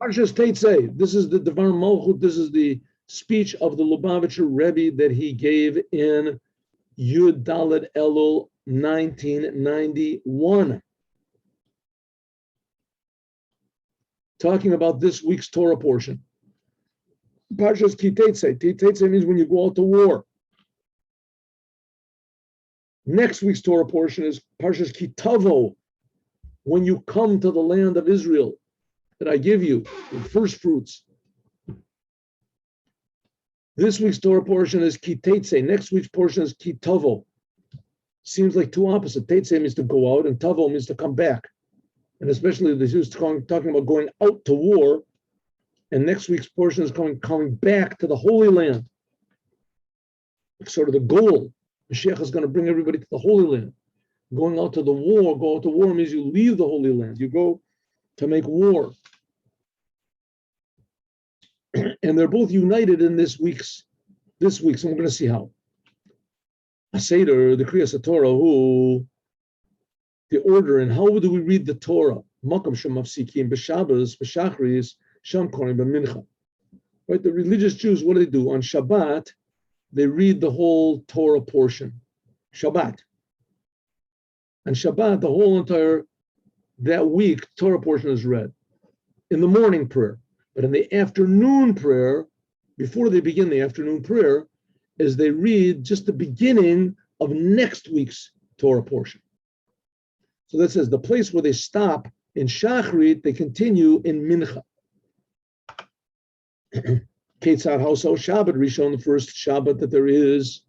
Parshas Teitzei. This is the Dvar Malchut. This is the speech of the Lubavitcher Rebbe that he gave in Yud Daled Elul 1991. Talking about this week's Torah portion. Parshas Ki Teitzei. Teitzei means when you go out to war. Next week's Torah portion is Parshas Ki Tavo, when you come to the land of Israel that I give you, the first fruits. This week's Torah portion is Ki Teitzei. Next week's portion is Ki Tavo. Seems like two opposites. Teitzei means to go out, and Tavo means to come back. And especially the Jews talking about going out to war. And next week's portion is coming back to the Holy Land. It's sort of the goal. Moshiach is going to bring everybody to the Holy Land. Going out to the war, go out to war means you leave the Holy Land. You go to make war. And they're both united in this week's, and we're going to see how. A Seder, the Kriyas Torah, the order, and how do we read the Torah? Makam Shemafsikim, B'Shabbos, B'Shachris, Sham Korim, B'Mincha. Right, the religious Jews, what do they do? On Shabbat, they read the whole Torah portion. Shabbat. On Shabbat, the whole entire, that week, Torah portion is read. In the morning prayer. But in the afternoon prayer, before they begin the afternoon prayer, is they read just the beginning of next week's Torah portion. So that says the place where they stop in Shachrit, they continue in Mincha. Ketzad Hauso Shabbat Rishon, the first Shabbat that there is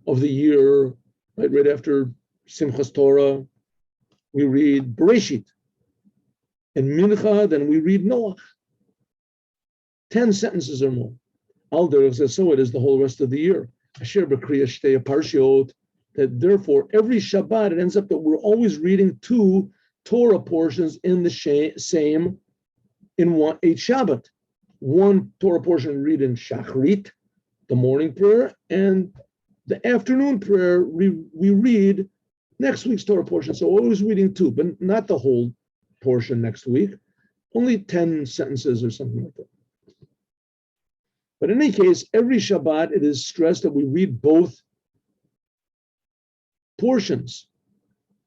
of the year, right after Simchas Torah, we read Bereshit. In Mincha, then we read Noach. 10 sentences or more. Al derech says, so it is the whole rest of the year. Asher b'kriya shtei parshiot, that therefore every Shabbat it ends up that we're always reading two Torah portions in the same, in each Shabbat. One Torah portion we read in Shachrit, the morning prayer, and the afternoon prayer we read next week's Torah portion. So always reading two, but not the whole portion next week, only 10 sentences or something like that. But in any case, every Shabbat, it is stressed that we read both portions.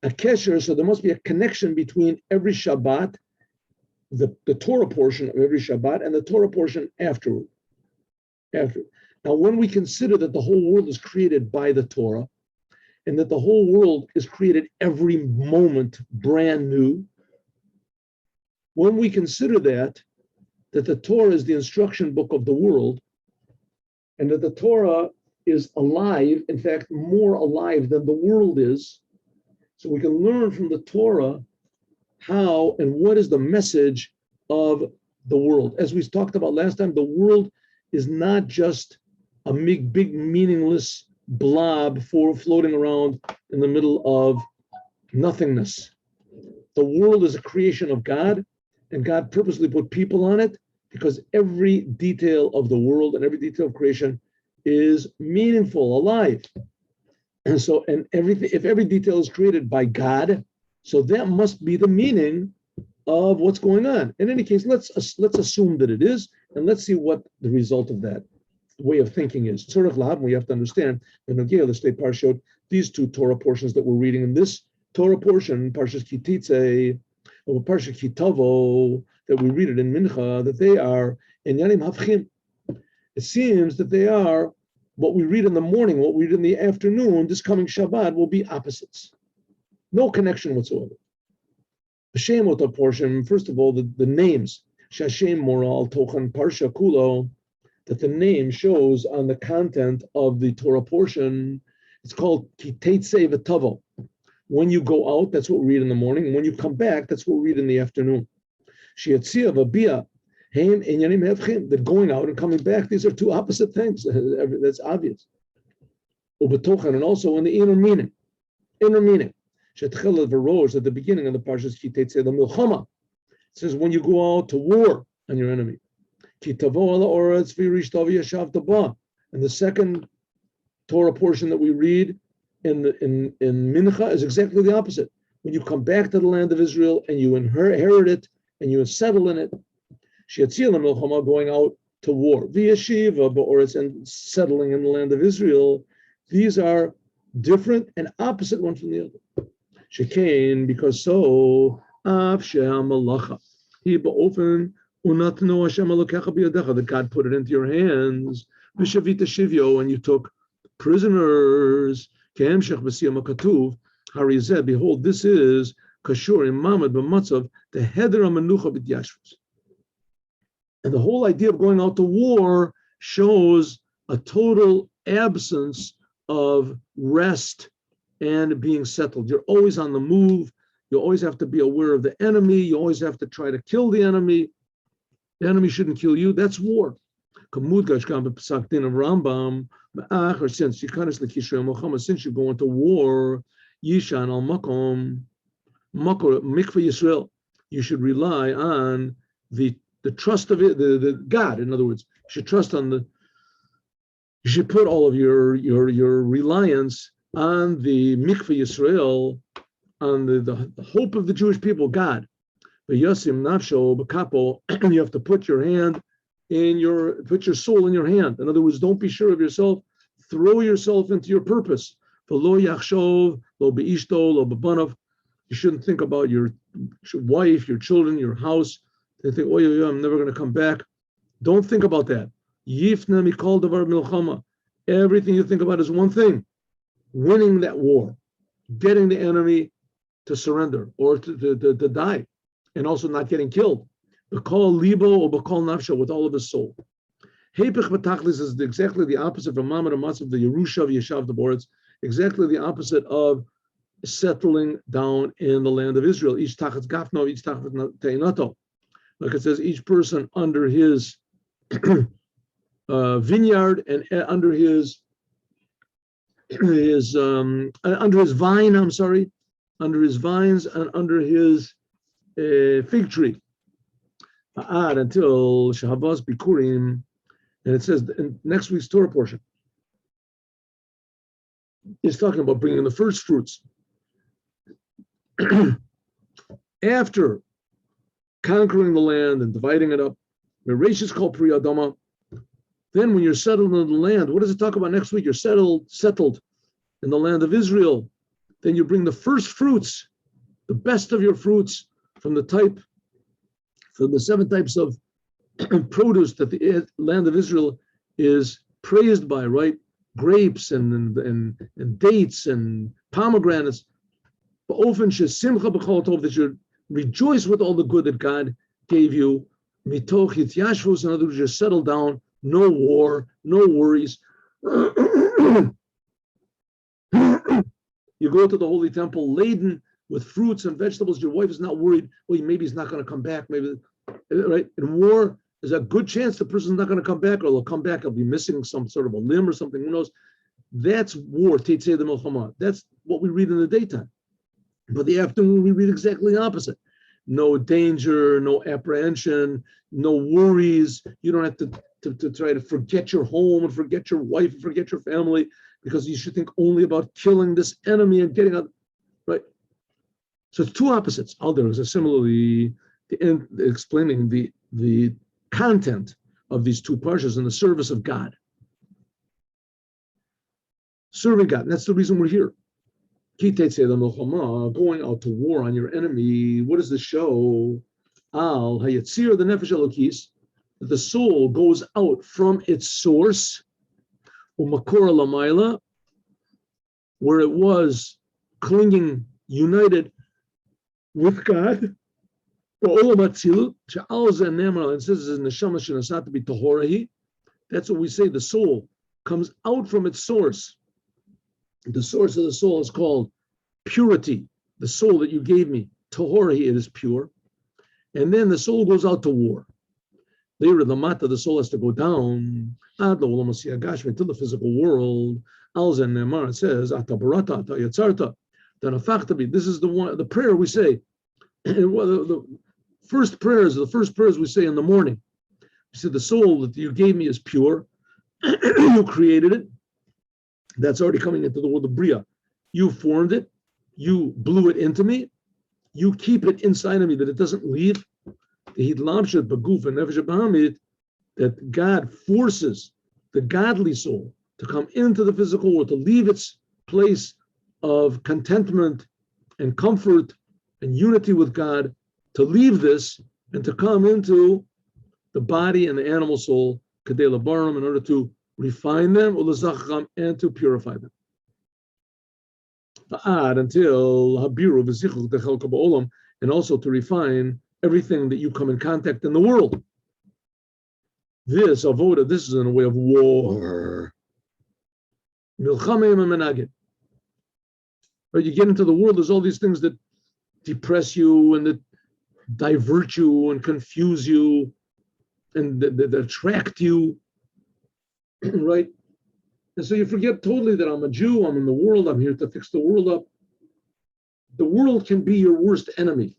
A kesher, so there must be a connection between every Shabbat, the Torah portion of every Shabbat, and the Torah portion after. Now, when we consider that the whole world is created by the Torah, and that the whole world is created every moment brand new, when we consider that the Torah is the instruction book of the world, and that the Torah is alive, in fact, more alive than the world is. So we can learn from the Torah how and what is the message of the world. As we talked about last time, the world is not just a big meaningless blob floating around in the middle of nothingness. The world is a creation of God, and God purposely put people on it, because every detail of the world and every detail of creation is meaningful, alive. And so, if every detail is created by God, so that must be the meaning of what's going on. In any case, let's assume that it is, and let's see what the result of that way of thinking is. Tzorach lahavin, we have to understand that these two Torah portions that we're reading in this Torah portion, Parshas Ki Teitzei, or Parshas Ki Tavo, that we read it in Mincha, that they are Inyanim Havchim. It seems that they are what we read in the morning, what we read in the afternoon, this coming Shabbat will be opposites. No connection whatsoever. The Shemot portion, first of all, the names, Shashem Moral Tochan Parsha Kulo, that the name shows on the content of the Torah portion. It's called Ki Teitzei V'Tavo. When you go out, that's what we read in the morning. And when you come back, that's what we read in the afternoon. Shiatzia V'Bia, Heim Inyanim Hevchim, that going out and coming back, these are two opposite things. That's obvious. Ubetochan, and also in the inner meaning. Shetchel V'Rosh, at the beginning of the Parshas Ki Teitzei the Milchama. It says when you go out to war on your enemy. Ki Tavo Ala Oretz V'Rish Tav Yashav Taba. And the second Torah portion that we read in Mincha is exactly the opposite. When you come back to the land of Israel and you inherit it and you settle in it. going out to war. V'yeshiva ba'oretz, and settling in the land of Israel. These are different and opposite one from the other. Shekain, because so, av she'amalacha, he ba'ofen unatnu Hashem elokecha b'yadecha, that God put it into your hands. V'shavita shivyo, and you took prisoners. Ke'emshech b'siyam ha'katuv, harizeh, behold, this is kashur in mamad b'matzav, the heder ha'menucha b'dyashvus. And the whole idea of going out to war shows a total absence of rest and being settled. You're always on the move. You always have to be aware of the enemy. You always have to try to kill the enemy. The enemy shouldn't kill you. That's war. Since you go into war, Yishan al Makom, Mikvah Yisrael, you should rely on the trust of it, the God. In other words, you should trust on you should put all of your reliance on the Mikvah Yisrael, on the hope of the Jewish people, God. But Yasim Nafsho B'kapo, you have to put your soul in your hand. In other words, don't be sure of yourself. Throw yourself into your purpose. V'lo yachshov, lo be'ishto, lo be'banav. You shouldn't think about your wife, your children, your house. They think, oh, yeah, I'm never going to come back. Don't think about that. Yifna mikol davar milchama. Everything you think about is one thing: winning that war, getting the enemy to surrender or to die, and also not getting killed. B'kol libo or b'kol nafsho, with all of his soul. Hepech b'tachlis is exactly the opposite from Mamad Amatzav, the Yerusha of Yeshav Dvar. Exactly the opposite of settling down in the land of Israel. Each tachatz gafno, each tachatz teinato. Like it says, each person under his vineyard and under his vine. I'm sorry, under his vines and under his fig tree. Until Shahabaz Bikurim, and it says in next week's Torah portion, it's talking about bringing the first fruits after conquering the land and dividing it up. Mereshis called Pri Adama. Then when you're settled in the land, what does it talk about next week? You're settled in the land of Israel. Then you bring the first fruits, the best of your fruits from the 7 types of produce that the land of Israel is praised by, right? Grapes and dates and pomegranates. That you rejoice with all the good that God gave you. Mitoch yityashvus, in other words, you settle down, no war, no worries. You go to the Holy Temple laden with fruits and vegetables. Your wife is not worried, well, maybe he's not going to come back, maybe, right? In war, there's a good chance the person's not going to come back, or he'll come back, he'll be missing some sort of a limb or something, who knows? That's war, Teitzei de Milchama. That's what we read in the daytime. But the afternoon, we read exactly the opposite. No danger, no apprehension, no worries. You don't have to try to forget your home and forget your wife and forget your family, because you should think only about killing this enemy and getting out, right? So it's two opposites. There is similarly explaining the content of these two parshas in the service of God. Serving God, and that's the reason we're here. Going out to war on your enemy. What does this show? Al hayatzir, the nefesh elokis, that the soul goes out from its source, umakora lamayla, where it was clinging, united with God. It says in neshama shenasat to be tahorahi. That's what we say. The soul comes out from its source. The source of the soul is called purity. The soul that you gave me, tahorahi, it is pure. And then the soul goes out to war. Later, the mata, the soul has to go down to the physical world. Alzen Nemar, it says, Atabarata, Atayatzarta, Danafachtabi. This is the prayer we say. The first prayers we say in the morning. We say, the soul that you gave me is pure. You created it. That's already coming into the world of Bria. You formed it. You blew it into me. You keep it inside of me that it doesn't leave. that God forces the godly soul to come into the physical world, to leave its place of contentment and comfort and unity with God, to leave this and to come into the body and the animal soul, kadei labarim, in order to refine them, and to purify them. Until habiru v'zichuk dechelka ba'olam, and also to refine everything that you come in contact in the world. This avoda, this is in a way of war. Milchamim menagid. Right, you get into the world, there's all these things that depress you and that divert you and confuse you and that attract you, right? And so you forget totally that I'm a Jew, I'm in the world, I'm here to fix the world up. The world can be your worst enemy.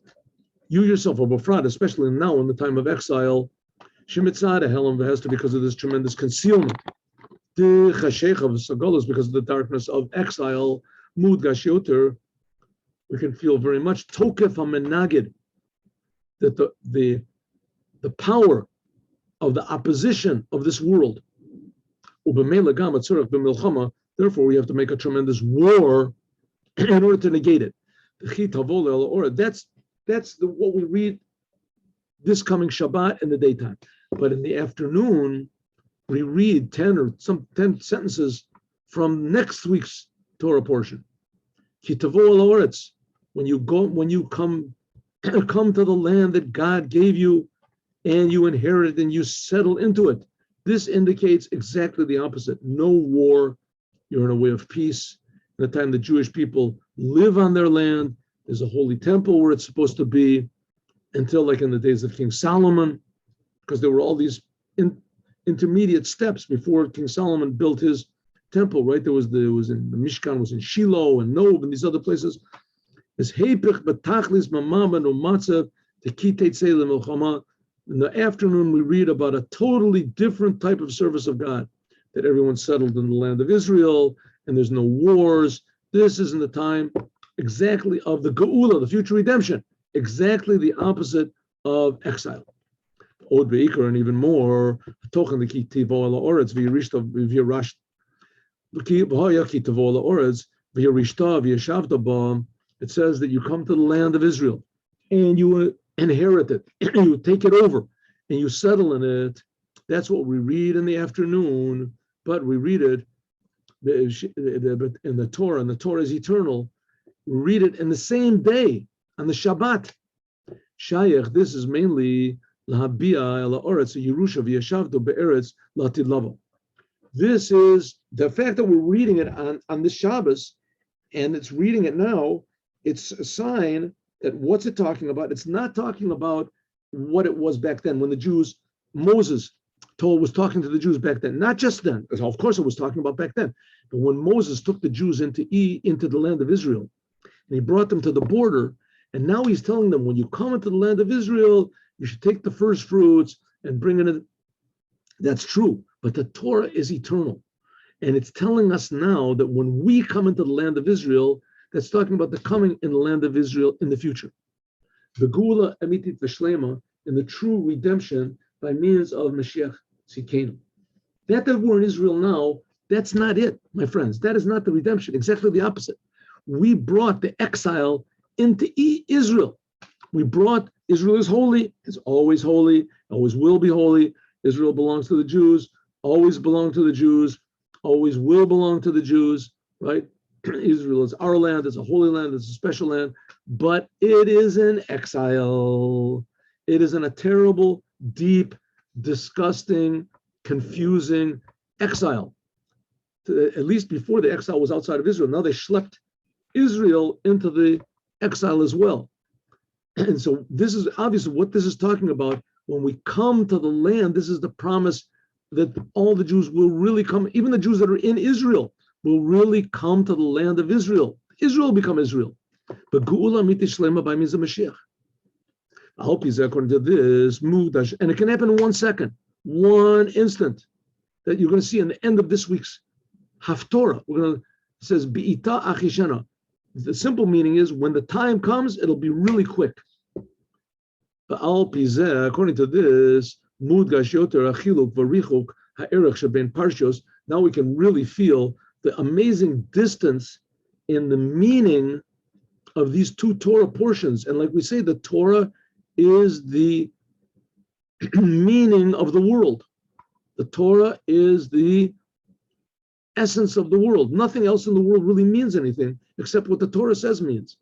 You yourself are befrat, especially now in the time of exile, Shemitzada Helam Vehester, because of this tremendous concealment. The Chashech of Sagolas, because of the darkness of exile, Mud Gashioter, we can feel very much Tokef HaMenagid, that the power of the opposition of this world. Therefore, we have to make a tremendous war in order to negate it. That's what we read this coming Shabbat in the daytime. But in the afternoon, we read 10 sentences from next week's Torah portion. When you come to the land that God gave you and you inherit and you settle into it. This indicates exactly the opposite. No war. You're in a way of peace. In the time the Jewish people live on their land, there's a holy temple where it's supposed to be, until like in the days of King Solomon, because there were all these intermediate steps before King Solomon built his temple, right? There was the Mishkan was in Shiloh and Nob and these other places. It's Heipich Batachlis Mamama no Matzah Tekitei Milchama. In the afternoon, we read about a totally different type of service of God, that everyone settled in the land of Israel and there's no wars. This is in the time exactly of the Geula, the future redemption, exactly the opposite of exile. Od Be'ikar, and even more, Tochen the Kitivo ala Oretz v'yirishta v'yirash v'haya Kitivo ala Oretz v'yirishta v'yashavta ba. It says that you come to the land of Israel and you inherit it, you take it over, and you settle in it. That's what we read in the afternoon, but we read it in the Torah, and the Torah is eternal. We read it in the same day, on the Shabbat. Shayach, this is mainly Lahabia ela Oretz Yerusha v'yashavto be'eretz latid lavo. This is the fact that we're reading it on the Shabbos, and it's reading it now. It's a sign that what's it talking about? It's not talking about what it was back then when the Jews, Moses was talking to the Jews back then. Not just then, because of course it was talking about back then, but when Moses took the Jews into the land of Israel, and he brought them to the border, and now he's telling them, when you come into the land of Israel, you should take the first fruits and bring it in. That's true, but the Torah is eternal. And it's telling us now that when we come into the land of Israel, that's talking about the coming in the land of Israel in the future. The Geula Emitit V'Shlema, in the true redemption by means of Moshiach Tzidkenu. That we're in Israel now, that's not it, my friends. That is not the redemption. Exactly the opposite. We brought the exile into Israel. We brought, Israel is holy, it's always holy, always will be holy. Israel belongs to the Jews, always belong to the Jews, always will belong to the Jews, right? Israel is our land, it's a holy land, it's a special land, but it is in exile. It is in a terrible, deep, disgusting, confusing exile. At least before the exile was outside of Israel, now they schlepped Israel into the exile as well. And so this is obviously what this is talking about. When we come to the land, this is the promise that all the Jews will really come, even the Jews that are in Israel, will really come to the land of Israel. Israel will become Israel. But Geula Mitishlema by means of Mashiach. I hope he's according to this, and it can happen in 1 second, 1 instant, that you're going to see in the end of this week's Haftorah. It says, Bi'ita Achishena. The simple meaning is when the time comes, it'll be really quick. According to this, now we can really feel the amazing distance in the meaning of these two Torah portions. And like we say, the Torah is the meaning of the world. The Torah is the essence of the world. Nothing else in the world really means anything except what the Torah says means.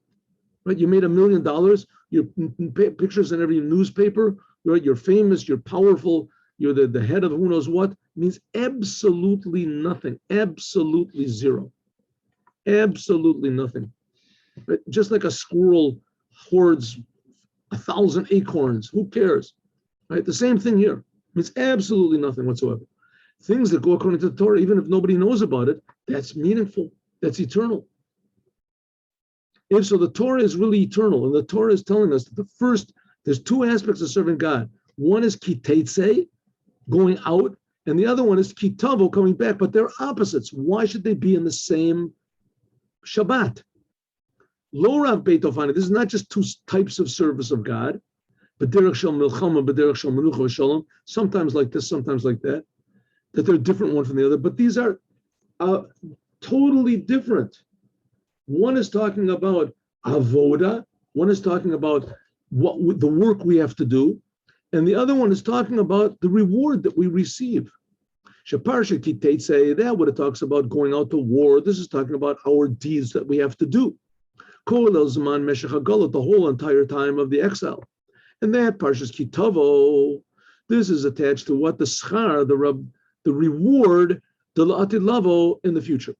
Right? You made $1 million, your pictures in every newspaper, right? You're famous, you're powerful, you're the head of who knows what, means absolutely nothing, absolutely zero, absolutely nothing. Right? Just like a squirrel hoards 1,000 acorns, who cares? Right? The same thing here, means absolutely nothing whatsoever. Things that go according to the Torah, even if nobody knows about it, that's meaningful, that's eternal. If so, the Torah is really eternal, and the Torah is telling us that there's two aspects of serving God. One is kitetse, going out, and the other one is kitavo, coming back, but they're opposites. Why should they be in the same Shabbat? Lo Rav Beitofani, this is not just two types of service of God, but derech shel milchama, but derech shel menucha v'shalom, sometimes like this, sometimes like that they're different one from the other, but these are totally different. One is talking about avoda, one is talking about what the work we have to do, and the other one is talking about the reward that we receive. Shaparsha Kitetse, that what it talks about going out to war. This is talking about our deeds that we have to do. Kol el Zaman Meshech HaGalut, the whole entire time of the exile. And that Parshas Kitavo, this is attached to what the schar, the reward, the la'atid lavo in the future.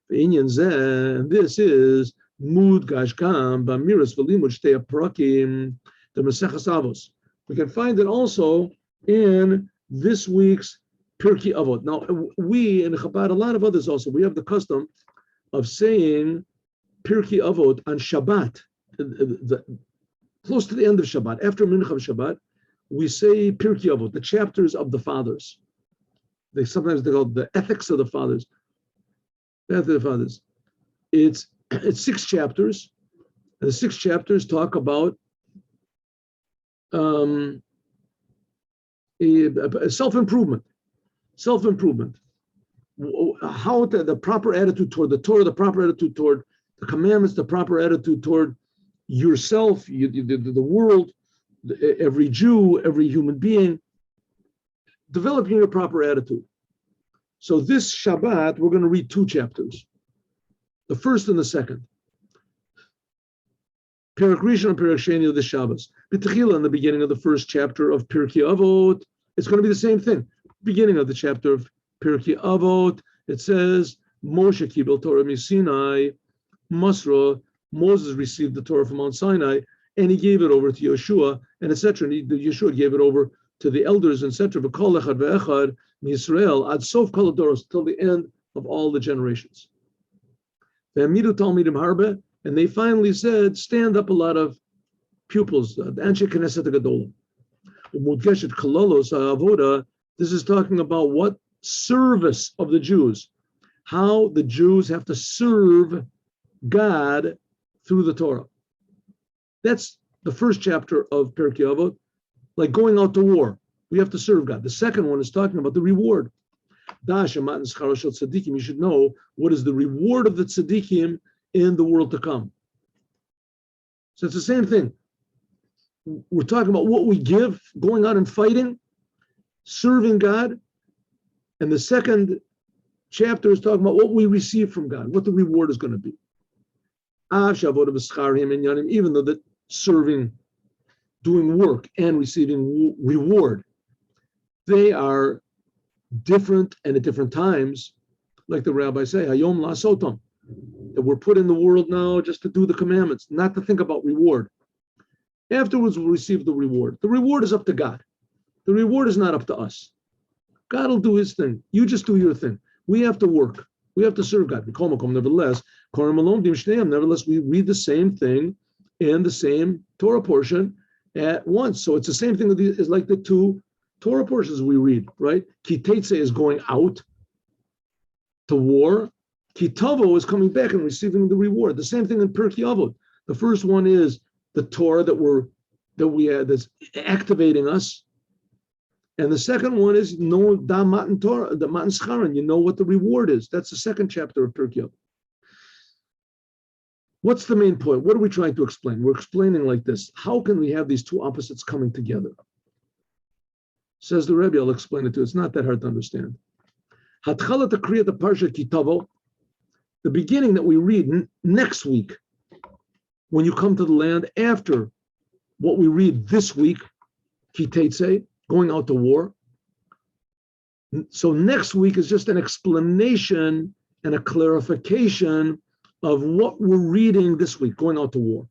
This is mud gashkam b'miras v'limud shtei ha'parakim, the Maseches Avos. We can find it also in this week's Pirkei Avot. Now, we in Chabad, a lot of others also, we have the custom of saying Pirkei Avot on Shabbat, close to the end of Shabbat, after Mincha of Shabbat, we say Pirkei Avot, the chapters of the fathers. Sometimes they call the ethics of the fathers. It's 6 chapters, and the 6 chapters talk about self-improvement, how the proper attitude toward the Torah, the proper attitude toward the commandments, the proper attitude toward yourself, the world, every Jew, every human being, developing your proper attitude. So this Shabbat, we're going to read 2 chapters, the first and the second. Perek Rishon and Perek Sheni of the Shabbos. B'techila, in the beginning of the first chapter of Pirkei Avot, it's going to be the same thing. Beginning of the chapter of Pirkei Avot, it says, Moshe kibel Torah miSinai, Masra, Moses received the Torah from Mount Sinai, and he gave it over to Yeshua, and etc. And Yeshua gave it over to the elders, etc. V'kol echad ve'echad miYisrael ad sof kol hadoros, till the end of all the generations. Ve'amidu talmidim harbe, and they finally said, stand up a lot of pupils, the Anshe Knesset Gadolim. Umudgeshet kalalos ha'avoda, this is talking about what service of the Jews, how the Jews have to serve God through the Torah. That's the first chapter of Pirkei Avot, like going out to war. We have to serve God. The second one is talking about the reward. You should know what is the reward of the tzaddikim in the world to come. So it's the same thing. We're talking about what we give, going out and fighting, serving God. And the second chapter is talking about what we receive from God, what the reward is going to be. Even though that serving, doing work and receiving reward, they are different and at different times, like the rabbis say, Hayom lasotam, that we're put in the world now just to do the commandments, not to think about reward. Afterwards, we'll receive the reward. The reward is up to God. The reward is not up to us. God will do his thing. You just do your thing. We have to work. We have to serve God. Nevertheless, we read the same thing in the same Torah portion at once. So it's the same thing as like the 2 Torah portions we read, right? Kitetse is going out to war. Kitavo is coming back and receiving the reward. The same thing in Pirkei Avot. The first one is the Torah that we're that we have that's activating us. And the second one is know da matan Torah, the matan scharan. You know what the reward is. That's the second chapter of Pirkei Avos. What's the main point? What are we trying to explain? We're explaining like this. How can we have these two opposites coming together? Says the Rebbe, I'll explain it to you. It's not that hard to understand. Hatchala Takriyat the Parsha Kitavo, the beginning that we read next week, when you come to the land after what we read this week, Kitetse, going out to war. So next week is just an explanation and a clarification of what we're reading this week, going out to war.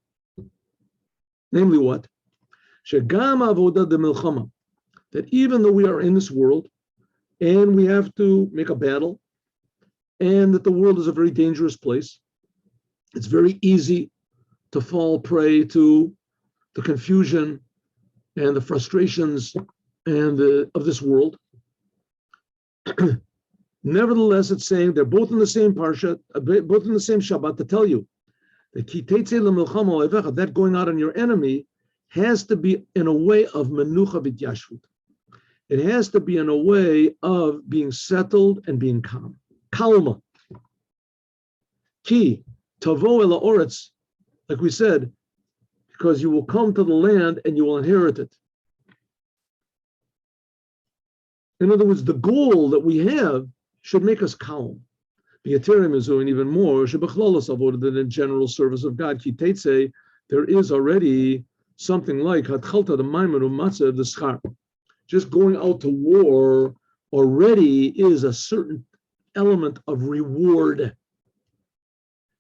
Namely what? Shegam avodah de milchama, that even though we are in this world and we have to make a battle, and that the world is a very dangerous place, it's very easy to fall prey to the confusion and the frustrations and of this world. Nevertheless, it's saying they're both in the same parsha, both in the same Shabbat, to tell you that that going out on your enemy has to be in a way of menucha v'yashvut. It has to be in a way of being settled and being calm. Kalma. Ki tavo el ha'oretz, like we said, because you will come to the land and you will inherit it. In other words, the goal that we have should make us calm. And even more, than in general service of God. Kitetse, there is already something like Hatchalta, the Maimon of Matzah, the Schar. Just going out to war already is a certain element of reward.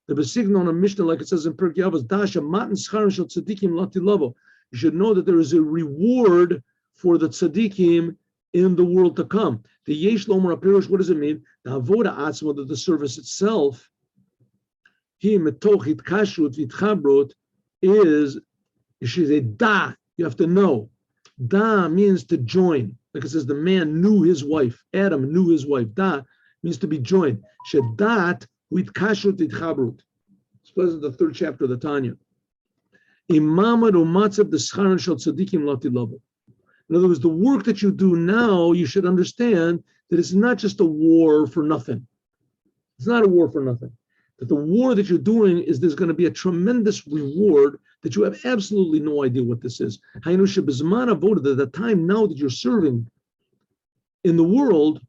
The Besignon of Mishnah, like it says in Pirkei Avos, Dasha Matan Schar Shel Tzadikim Lati Lavo. You should know that there is a reward for the tzaddikim in the world to come. The Yesh Lomer Apirish, what does it mean? The Avoda Atzma, that the service itself, he metoch hitkashrut v'itchabrut, is, you should say da, you have to know. Da means to join. Like it says, the man knew his wife. Adam knew his wife. Da means to be joined. Shedat hitkashrut v'itchabrut. It's the third chapter of the Tanya. Imamad umatzav the scharan shel tzadikim lati lavo. In other words, the work that you do now, you should understand that it's not just a war for nothing. It's not a war for nothing. That the war that you're doing is there's going to be a tremendous reward that you have absolutely no idea what this is. Hainu shebizman avoda, at the time now that you're serving in the world,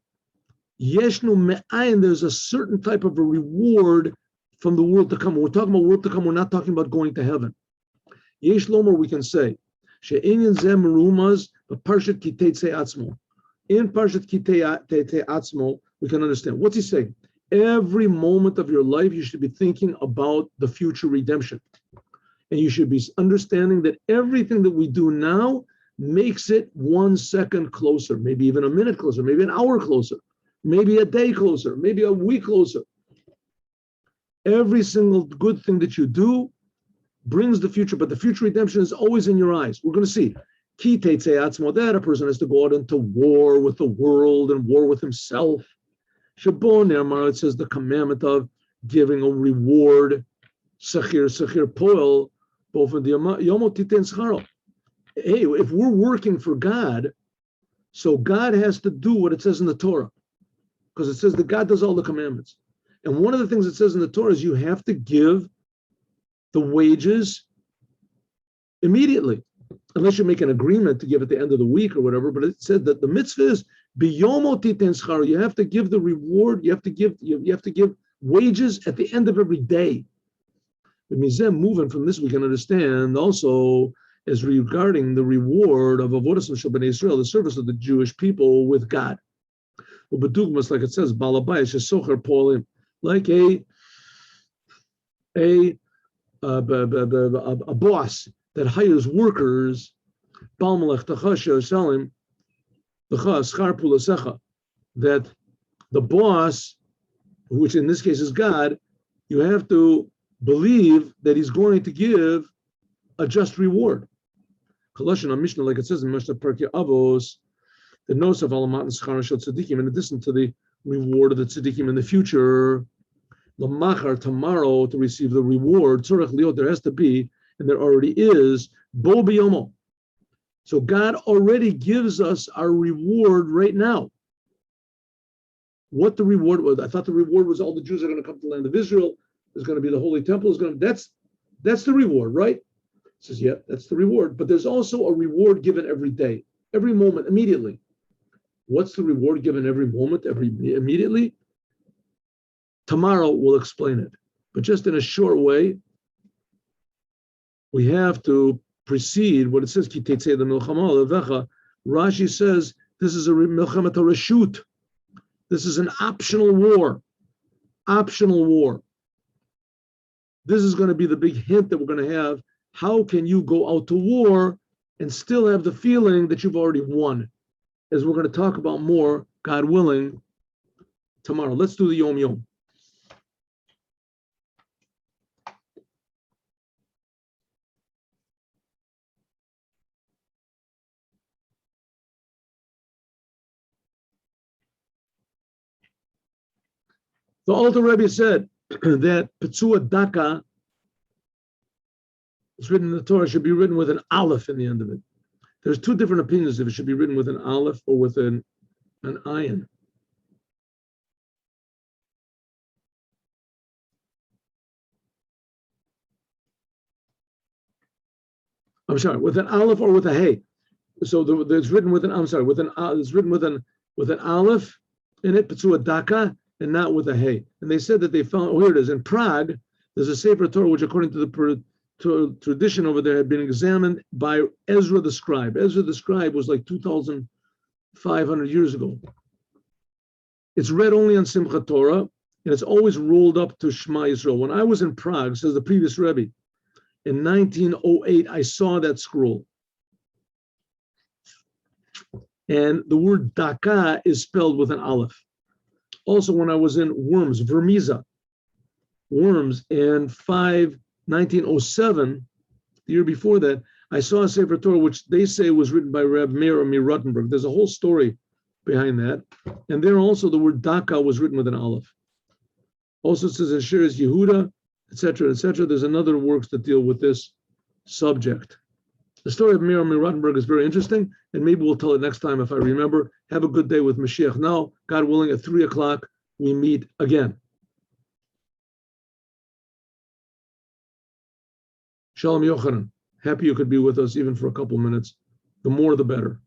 yeshnu me'ayin, there's a certain type of a reward from the world to come. When we're talking about world to come, we're not talking about going to heaven. Yesh lomer, we can say, she'inyan zeh merumaz, but Parshat Kitetse Atzmo. In Parshat Kitetse Atzmo, we can understand. What's he saying? Every moment of your life, you should be thinking about the future redemption. And you should be understanding that everything that we do now makes it 1 second closer, maybe even a minute closer, maybe an hour closer, maybe a day closer, maybe a week closer. Every single good thing that you do brings the future, but the future redemption is always in your eyes. We're going to see. Ki teitzei atzmo, that a person has to go out into war with the world and war with himself. Shabon Nermar, it says the commandment of giving a reward. Sachir poel, both of the Yomo Titen Scharo. Hey, if we're working for God, so God has to do what it says in the Torah, because it says that God does all the commandments. And one of the things it says in the Torah is you have to give the wages immediately, unless you make an agreement to give at the end of the week or whatever. But it said that the mitzvah is biyomo titen schar. You have to give the reward. You have to give wages at the end of every day. The mizem moving from this, we can understand also as regarding the reward of avodas b'nei Israel, the service of the Jewish people with God. Ubedugmas, like it says, balabayis shesocher polim, like a boss that hires workers, that the boss, which in this case is God, you have to believe that he's going to give a just reward. Colossian Mishnah, like it says in Mishnah Pirkei Avos, the notes of Alamat and Schar Shel Tzadikim, in addition to the reward of the Tzadikim in the future, Lamachar, tomorrow, to receive the reward, Tzorech Liot, there has to be, and there already is, Bo Biyomo, So God already gives us our reward right now. What the reward was, I thought the reward was all the Jews are going to come to the land of Israel. There's going to be the Holy Temple. That's the reward, right? He says, yeah, that's the reward. But there's also a reward given every day, every moment, immediately. What's the reward given every moment, immediately? Tomorrow we'll explain it. But just in a short way, we have to precede what it says, Ki tetzei the milchama levecha. Rashi says this is a milchamat reshut. This is an optional war. Optional war. This is going to be the big hint that we're going to have. How can you go out to war and still have the feeling that you've already won? As we're going to talk about more, God willing, tomorrow. Let's do the Yom Yom. The Alter Rebbe said that Petzua Daka, it's written in the Torah, should be written with an aleph in the end of it. There's two different opinions if it should be written with an aleph or with an ayin. I'm sorry, with an aleph or with a hey. So it's written with an. I'm sorry, with an. It's written with an aleph in it, Petzua Daka, and not with a hey. And they said that they found. Oh, here it is in Prague. There's a Sefer Torah which, according to the tradition over there, had been examined by Ezra the scribe. Ezra the scribe was like 2,500 years ago. It's read only on Simchat Torah, and it's always rolled up to Shema Yisrael. When I was in Prague, says the previous Rebbe, in 1908, I saw that scroll. And the word Daka is spelled with an aleph. Also, when I was in Worms, Vermiza, Worms, in 1907, the year before that, I saw a Sefer Torah, which they say was written by Reb Meir Rottenberg. There's a whole story behind that. And there also the word Daka was written with an aleph. Also it says in Shiras Yehuda, etc., etc. There's another works that deal with this subject. The story of Meir Rottenberg is very interesting, and maybe we'll tell it next time if I remember. Have a good day with Moshiach. Now, God willing, at 3 o'clock, we meet again. Shalom Yochanan. Happy you could be with us even for a couple minutes. The more, the better.